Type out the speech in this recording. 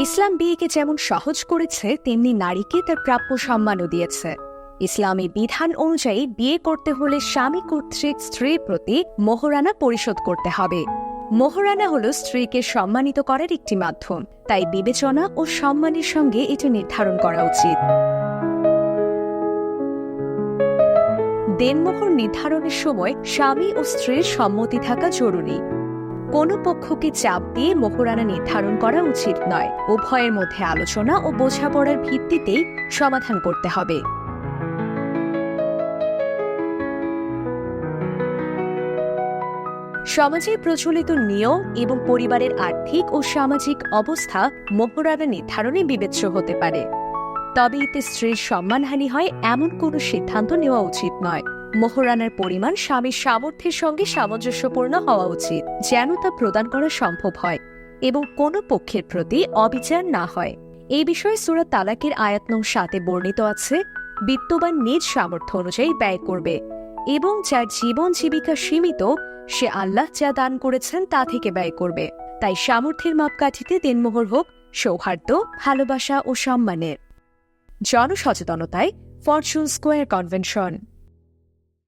ইসলাম বিয়েকে যেমন সহজ করেছে, তেমনি নারীকে তার প্রাপ্য সম্মানও দিয়েছে। ইসলামী বিধান অনুযায়ী বিয়ে করতে হলে স্বামী কর্তৃক স্ত্রীর প্রতি মোহরানা পরিশোধ করতে হবে। মোহরানা হল স্ত্রীকে সম্মানিত করার একটি মাধ্যম, তাই বিবেচনা ও সম্মানের সঙ্গে এটি নির্ধারণ করা উচিত। দেনমোহর নির্ধারণের সময় স্বামী ও স্ত্রীর সম্মতি থাকা জরুরি। কোনো পক্ষকে চাপ দিয়ে মোহরানা নির্ধারণ করা উচিত নয়। উভয়ের মধ্যে আলোচনা ও বোঝাপড়ার ভিত্তিতেই সমাধান করতে হবে। সমাজে প্রচলিত নিয়ম এবং পরিবারের আর্থিক ও সামাজিক অবস্থা মোহরানা নির্ধারণে বিবেচ্য হতে পারে, তবে এতে স্ত্রীর সম্মানহানি হয় এমন কোনো সিদ্ধান্ত নেওয়া উচিত নয়। মোহরানার পরিমাণ স্বামীর সামর্থ্যের সঙ্গে সামঞ্জস্যপূর্ণ হওয়া উচিত, যেন তা প্রদান করা সম্ভব হয় এবং কোনো পক্ষের প্রতি অবিচার না হয়। এই বিষয়ে সূরা তালাকের আয়াত নং 7 বর্ণিত আছে, বিত্তবান নিজ সামর্থ্য অনুযায়ী ব্যয় করবে এবং যার জীবন জীবিকা সীমিত, সে আল্লাহ যা দান করেছেন তা থেকে ব্যয় করবে। তাই সামর্থ্যের মাপকাঠিতে দেনমোহর হোক সৌহার্দ্য, ভালোবাসা ও সম্মানের। জনসচেতনতায় ফরচুন স্কয়ার কনভেনশন।